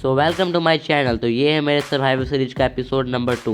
So welcome to my channel. तो ये है मेरे सर्वाइवल सीरीज का एपिसोड नंबर 2।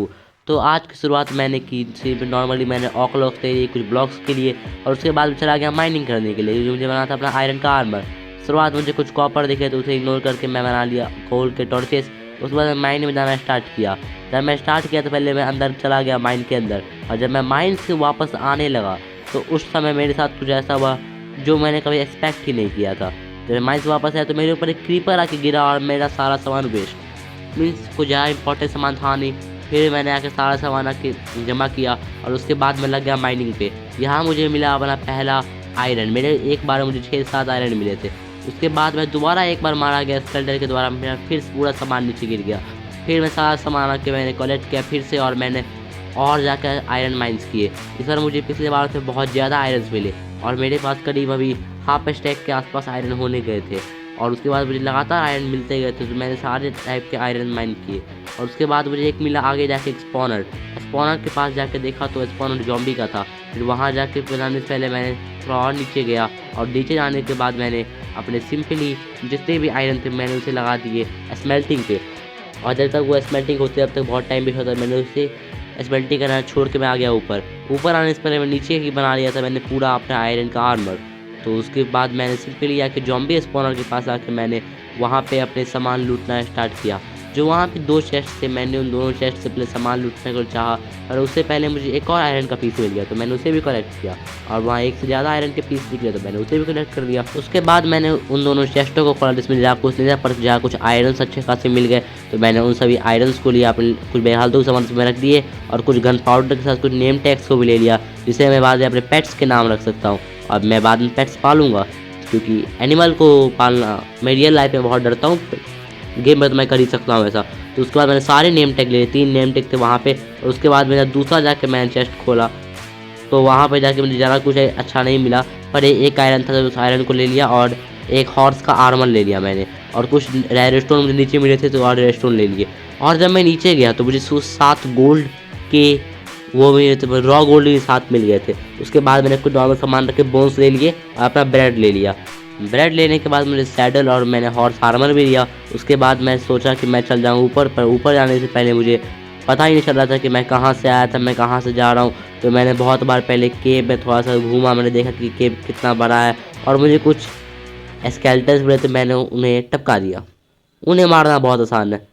तो आज की शुरुआत मैंने की सिर्फ नॉर्मली मैंने ऑकलॉक्स ले लिए कुछ ब्लॉक्स के लिए, और उसके बाद चला गया माइनिंग करने के लिए, क्योंकि मुझे बनाना था अपना आयरन का आर्मर। शुरुआत मुझे कुछ कॉपर दिखे तो उसे इग्नोर करके मैं बना लिया कोल के टॉर्चेस। उसके बाद माइन में जाना स्टार्ट किया। जब मैं स्टार्ट किया तो पहले मैं अंदर चला गया माइन के अंदर, और जब मैं माइन से वापस आने लगा तो उस समय मेरे साथ कुछ ऐसा हुआ जो मैंने कभी एक्सपेक्ट ही नहीं किया था। जब मैं माइन से वापस आया तो मेरे ऊपर एक क्रीपर आके गिरा और मेरा सारा सामान वेस्ट। मीन्स कुछ ज़्यादा इंपॉर्टेंट सामान था नहीं। फिर मैंने आके सारा सामान आके जमा किया और उसके बाद मैं लग गया माइनिंग पे। यहाँ मुझे मिला अपना पहला आयरन। मेरे एक बार मुझे 6-7 आयरन मिले थे। उसके बाद मैं दोबारा एक बार मारा गया स्केल्टर के द्वारा, मेरा फिर पूरा सामान नीचे गिर गया। फिर मैं सारा सामान आके मैंने कलेक्ट किया फिर से, और मैंने और जाकर आयरन माइंस किए। इस बार मुझे पिछले बार से बहुत ज़्यादा आयरन मिले और मेरे पास करीब अभी हाफ स्टैक के आसपास आयरन होने गए थे। और उसके बाद मुझे लगातार आयरन मिलते गए थे, तो मैंने सारे टाइप के आयरन माइन किए। और उसके बाद मुझे एक मिला आगे जाके एक स्पॉनर के पास जाके देखा तो स्पॉनर जॉम्बी का था। फिर वहाँ जाके बनाने से पहले मैंने थोड़ा और नीचे गया, और नीचे जाने के बाद मैंने अपने सिंपली जितने भी आयरन थे मैंने उसे लगा दिए स्मेल्टिंग पे। और जब तक वो स्मेल्टिंग होती है तब तक बहुत टाइम भी होता है। मैंने उसे स्मेल्टिंग करना छोड़ के मैं आ गया ऊपर आने से पहले मैं नीचे ही बना लिया था मैंने पूरा अपना आयरन का आर्मर। तो उसके बाद मैंने सिंपली आके जॉम्बी स्पॉनर के पास आके मैंने वहाँ पे अपने सामान लूटना स्टार्ट किया। जो वहाँ पे 2 चेस्ट थे, मैंने उन दोनों चेस्ट से पहले सामान लूटने को चाहा, और उससे पहले मुझे एक और आयरन का पीस मिल गया तो मैंने उसे भी कलेक्ट किया। और वहाँ एक से ज़्यादा आयरन के पीस निकले तो मैंने उसे भी कलेक्ट कर दिया। उसके बाद मैंने उन दोनों चेस्टों को खोला जिसमें जहाँ कुछ नहीं था, पर जहाँ कुछ आयरन्स अच्छे खासे मिल गए तो मैंने उन सभी आयरन्स को लिया, अपने कुछ बेहालतू सामान उसमें रख दिए, और कुछ गन पाउडर के साथ कुछ नेम टैग्स को भी ले लिया, जिसे मैं बाद में अपने पेट्स के नाम रख सकता हूँ। और मैं बाद में पेट्स पालूंगा, क्योंकि एनिमल को पालना मैं रियल लाइफ में बहुत डरता हूँ, गेम में तो मैं कर ही सकता हूँ ऐसा। तो उसके बाद मैंने सारे नेम टैग ले लिए, 3 नेम टैग थे वहाँ पे। और उसके बाद मैंने दूसरा जाके मैंने चेस्ट खोला तो वहाँ पे जाके मुझे ज़्यादा कुछ अच्छा नहीं मिला, पर एक आयरन था तो उस आयरन को ले लिया, और एक हॉर्स का आर्मर ले लिया मैंने, और कुछ रेडस्टोन मुझे नीचे मिले थे तो और रेडस्टोन ले लिए। और जब मैं नीचे गया तो मुझे 7 गोल्ड के वो मिले थे, रॉ गोल्ड भी 7 मिल गए थे। उसके बाद मैंने कुछ नॉर्मल सामान रखे, बोन्स ले लिए और अपना ब्रेड ले लिया। ब्रेड लेने के बाद मुझे सैडल और मैंने हॉर्स आर्मर भी लिया। उसके बाद मैं सोचा कि मैं चल जाऊँ ऊपर, पर ऊपर जाने से पहले मुझे पता ही नहीं चल रहा था कि मैं कहाँ से आया था, मैं कहाँ से जा रहा हूँ। तो मैंने बहुत बार पहले केव में थोड़ा सा घूमा, मैंने देखा कि केव कितना बड़ा है, और मुझे कुछ स्केलेटन्स मिले थे, मैंने उन्हें टपका दिया। उन्हें मारना बहुत आसान है,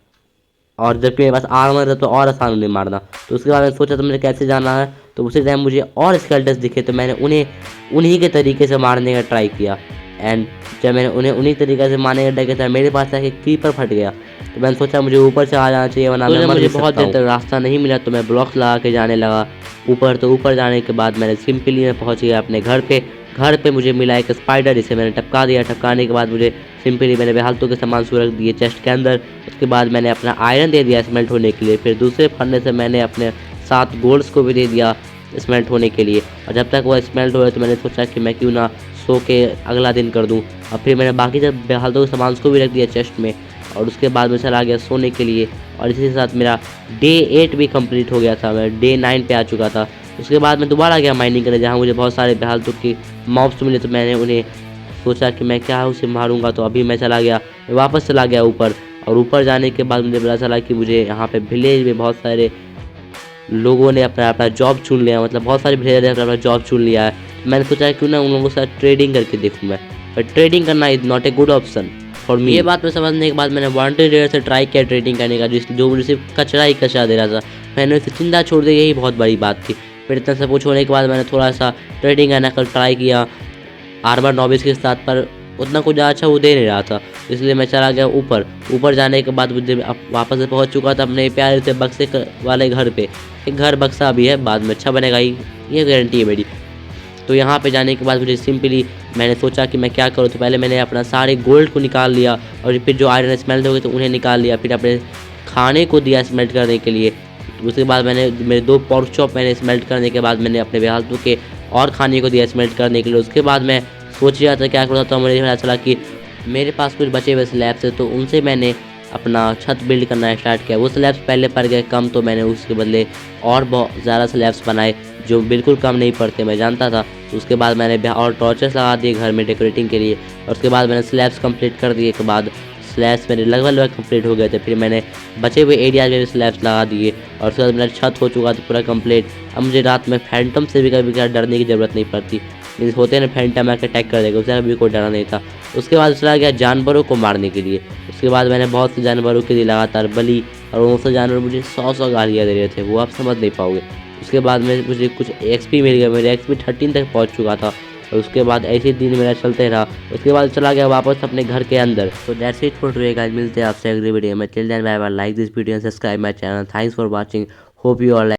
और जबकि मेरे पास आर्मर है तो और आसान उन्हें मारना। तो उसके बाद मैंने सोचा तो मुझे कैसे जाना है, तो उसी टाइम मुझे और स्केलेटन्स दिखे तो मैंने उन्हें उन्हीं के तरीके से मारने का ट्राई किया। एंड जब मैंने उन्हें उन्हीं तरीके से मारने का ट्राई किया मेरे पास आके क्रीपर फट गया। तो मैंने सोचा मुझे ऊपर से आ जाना चाहिए, वरना मैं मुझे बहुत देर तक रास्ता नहीं मिला, तो मैं ब्लॉक्स लगा के जाने लगा ऊपर। तो ऊपर जाने के बाद मैंने सिंपली मैं पहुंच गया अपने घर पे मुझे मिला एक स्पाइडर, जिसे मैंने टपका दिया। टपकाने के बाद मुझे सिंपली मैंने बेहालतू के सामान रख दिए चेस्ट के अंदर। उसके बाद मैंने अपना आयरन दे दिया स्मेल्ट होने के लिए। फिर दूसरे फरने से मैंने अपने 7 गोल्ड्स को भी दे दिया स्मेल्ट होने के लिए। और जब तक वो स्मेल्ट हो रहा तो मैंने सोचा कि मैं क्यों ना सो के अगला दिन कर दूं। और फिर मैंने बाकी सब बेहालतू के सामान को भी रख दिया चेस्ट में, और उसके बाद मैं चला गया सोने के लिए। और इसी के साथ मेरा डे 8 भी कंप्लीट हो गया था, मैं डे 9 पे आ चुका था। उसके बाद मैं दोबारा गया माइनिंग करने, जहाँ मुझे बहुत सारे बेहालतू के मॉब्स मिले, तो मैंने उन्हें सोचा कि मैं क्या उसे मारूंगा। तो अभी मैं वापस चला गया ऊपर। और ऊपर जाने के बाद मुझे पता चला कि मुझे यहाँ पे विलेज में बहुत सारे लोगों ने अपना जॉब चुन लिया, मतलब बहुत सारे विलेजर ने अपना जॉब चुन लिया है। मैंने सोचा क्यों ना उन लोगों के साथ ट्रेडिंग करके देखूँ मैं, पर ट्रेडिंग करना is not a good option for me. ये बात मैं समझने के बाद मैंने वॉन्टेड से ट्राई किया ट्रेडिंग करने का, जो मुझे सिर्फ कचरा ही कचरा दे रहा था। मैंने उसे चिंता छोड़ दी, यही बहुत बड़ी बात थी। फिर इतना सब कुछ होने के बाद मैंने थोड़ा सा ट्रेडिंग करना का ट्राई किया आर्मर नॉबिस के साथ, पर उतना कुछ अच्छा वो दे नहीं रहा था, इसलिए मैं चला गया ऊपर जाने के बाद मुझे वापस से पहुंच चुका था अपने प्यारे से बक्से वाले घर पे। एक घर बक्सा भी है, बाद में अच्छा बनेगा ही, ये गारंटी है मेरी। तो यहाँ पे जाने के बाद मुझे सिंपली मैंने सोचा कि मैं क्या करूँ। तो पहले मैंने अपना सारे गोल्ड को निकाल लिया, और फिर जो आयरन स्मेल्ट हो गए तो उन्हें निकाल लिया। फिर अपने खाने को दिया स्मेल्ट करने के लिए। उसके बाद मैंने मेरे 2 पॉर्क चॉप मैंने स्मेल्ट करने के बाद मैंने अपने बेहालतू के और खाने को दिया स्मेल्ट करने के लिए। उसके बाद मैं सोच रहा था क्या करूँ, तो मुझे पता चला कि मेरे पास कुछ बचे हुए स्लैब्स थे, तो उनसे मैंने अपना छत बिल्ड करना स्टार्ट किया। वो स्लैब्स पहले पड़ गए कम, तो मैंने उसके बदले और बहुत ज़्यादा स्लैब्स बनाए जो बिल्कुल कम नहीं पड़ते, मैं जानता था। तो उसके बाद मैंने और टॉर्चेस लगा दिए घर में डेकोरेटिंग के लिए। और उसके बाद मैंने स्लैब्स कंप्लीट कर दिए के बाद स्लैब्स मेरे लगभग कंप्लीट हो गए थे। फिर मैंने बचे हुए एरियाज में भी स्लैब्स लगा दिए और उसके बाद मेरा छत हो चुका था पूरा कंप्लीट। अब मुझे रात में फैंटम से भी कभी कभी डरने की ज़रूरत नहीं पड़ती। मीन्स होते हैं ना फैंटम आके अटैक कर देगा, उससे भी कोई डरा नहीं था। उसके बाद चला गया जानवरों को मारने के लिए। उसके बाद मैंने बहुत से जानवरों के लिए लगातार बलि, और वो से जानवर मुझे 100 गालियाँ दे रहे थे, वो आप समझ नहीं पाओगे। उसके बाद में मुझे कुछ एक्सपी मिल गया, मेरे एक्सपी 13 तक पहुंच चुका था। और उसके बाद ऐसे ही दिन मेरा चलते रहा। उसके बाद चला गया वापस अपने घर के अंदर। तो that's it for today guys, मिलते हैं आपसे अगली वीडियो में। Till then bye bye, like this video and subscribe my channel. Thanks for watching, hope you all